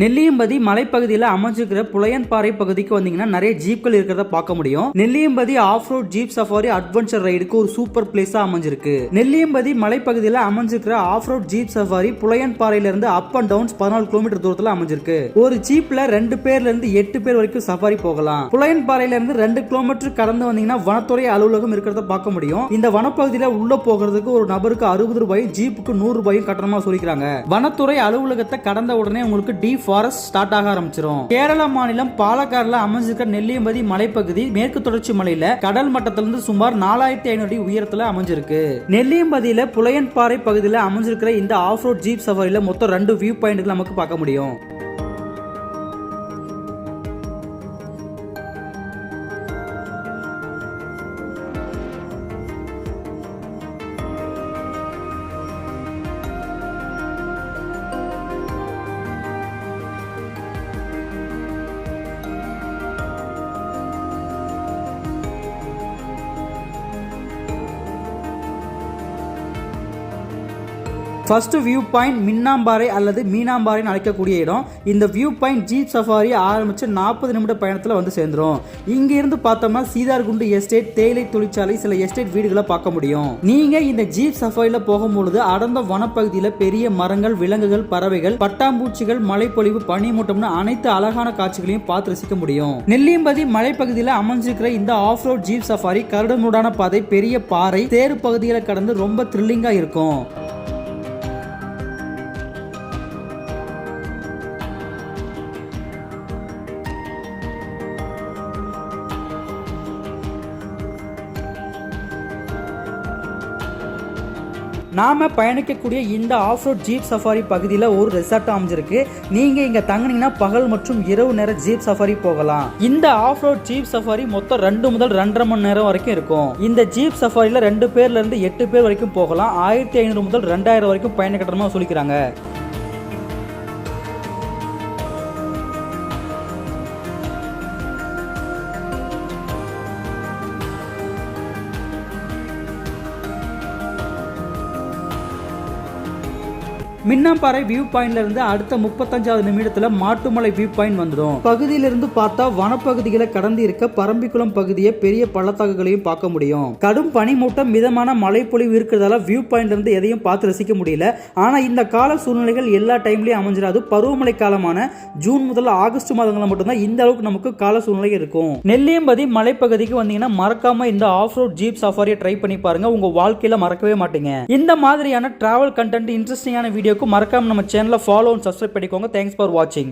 நெல்லியம்பதி மலைப்பகுதியில் அமைஞ்சிருக்கிற புலையன்பாறை பகுதிக்கு வந்தீங்கன்னா நிறைய ஜீப்கள் இருக்கிறத பார்க்க முடியும். Nelliyampathy off road jeep safari adventure ரைடுக்கு ஒரு சூப்பர் பிளேஸா அமைஞ்சிருக்கு. நெல்லியம்பதி மலைப்பகுதியில் அமைஞ்சிருக்கிற ஆஃப் ரோட் ஜீப் சஃபாரி புலையன்பாறையில இருந்து அப் அண்ட் டவுன்ஸ் 14 கிலோமீட்டர் தூரத்தில் அமைஞ்சிருக்கு. ஒரு ஜீப்ல 2 பேர்ல இருந்து 8 பேர் வரைக்கும் சஃபாரி போகலாம். புலையன்பாறையில இருந்து 2 கிலோமீட்டர் கடந்து வந்தீங்கன்னா வனத்துறை அலுவலகம் இருக்கிறத பார்க்க முடியும். இந்த வனப்பகுதியில் உள்ள போகிறதுக்கு ஒரு நபருக்கு 60 ரூபாய், ஜீப்புக்கு 100 ரூபாயும் கட்டணமா சொல்லிக்கிறாங்க. வனத்துறை அலுவலகத்தை கடந்த உடனே உங்களுக்கு டி ஃபாரஸ்ட் ஸ்டார்ட் ஆக ஆரம்பிச்சிரும். கேரள மாநிலம் பாலக்காடுல அமைஞ்சிருக்க நெல்லியம்பதி மலைப்பகுதி மேற்கு தொடர்ச்சி மலையில கடல் மட்டத்திலிருந்து சுமார் 4500 அடி உயரத்துல அமைஞ்சிருக்கு. நெல்லியம்பதியில புலையன்பாறை பகுதியில் அமைஞ்சிருக்கிற இந்த ஆஃப் ரோட் ஜீப் சஃபாரியில மொத்தம் 2 வியூ பாயிண்ட்கள் நமக்கு பார்க்க முடியும். ஃபர்ஸ்ட் வியூ பாயிண்ட் மின்னாம்பாறை அல்லது மீனாம்பாறை அழைக்கக்கூடிய இடம். இந்த வியூ பாயிண்ட் ஜீப் சஃபாரி ஆரம்பிச்சு 40 நிமிட பயணத்தில் வந்து சேர்ந்துரும். இங்க இருந்து பார்த்தோம்னா சீதார்குண்டு எஸ்டேட், தேயிலை தொழிற்சாலை, சில எஸ்டேட் வீடுகளை பார்க்க முடியும். நீங்க இந்த ஜீப் சஃபாரியில போகும்பொழுது அடர்ந்த வனப்பகுதியில் பெரிய மரங்கள், விலங்குகள், பறவைகள், பட்டாம்பூச்சிகள், மலைப்பொழிவு, பனிமூட்டம்னு அனைத்து அழகான காட்சிகளையும் பார்த்து ரசிக்க முடியும். நெல்லியம்பதி மலைப்பகுதியில் அமைஞ்சிருக்கிற இந்த ஆஃப் ரோட் ஜீப் சஃபாரி கரடுமுரடான பாதை, பெரிய பாறை, தேறு பகுதிகளை கடந்து ரொம்ப த்ரில்லிங்கா இருக்கும். நாம பயணிக்கக்கூடிய இந்த ஆஃப் ரோட் ஜீப் சஃபாரி பகுதியில் ஒரு ரெசார்ட் அமைஞ்சிருக்கு. நீங்க இங்க தங்கினீங்கன்னா பகல் மற்றும் இரவு நேர ஜீப் சஃபாரி போகலாம். இந்த ஆஃப் ரோட் ஜீப் சஃபாரி மொத்தம் 2 முதல் 2.5 மணி நேரம் வரைக்கும் இருக்கும். இந்த ஜீப் சஃபாரியில 2 பேர்ல இருந்து 8 பேர் வரைக்கும் போகலாம். 1500 முதல் 2000 வரைக்கும் பயண கட்டணமா சொல்லிக்கிறாங்க. மின்னாம்பாறை வியூ பாயிண்ட்ல இருந்து அடுத்த 35வது நிமிடத்துல மாட்டுமலை வியூ பாயிண்ட் வந்துடும். பகுதியிலிருந்து பார்த்தா வனப்பகுதிகளை கடந்து இருக்க பரம்பிக்குளம் பகுதியை பெரிய பள்ளத்தாக்குகளையும் பார்க்க முடியும். கடும் பனிமூட்டம், மிதமான மழைப்பொழிவு இருக்கிறதால வியூ பாயிண்ட்ல இருந்து எதையும் பார்த்து ரசிக்க முடியல. ஆனா இந்த கால சூழ்நிலைகள் எல்லா டைம்லயும் அமைஞ்சிடாது. பருவமழை காலமான ஜூன் முதல் ஆகஸ்ட் மாதங்களில் மட்டும்தான் இந்த அளவுக்கு நமக்கு கால சூழ்நிலை இருக்கும். நெல்லியம்பதி மலைப்பகுதிக்கு வந்தீங்கன்னா மறக்காம இந்த ஆஃப் ரோட் ஜீப் சஃபாரியை ட்ரை பண்ணி பாருங்க. உங்க வாழ்க்கையில மறக்கவே மாட்டீங்க. இந்த மாதிரியான டிராவல் கண்டென்ட், இன்ட்ரெஸ்டிங்கான வீடியோ மறக்காம நம்ம சேனலை ஃபாலோ அண்ட் சப்ஸ்கிரைப் பண்ணிக்கோங்க. தேங்க்ஸ் ஃபார் வாட்சிங்.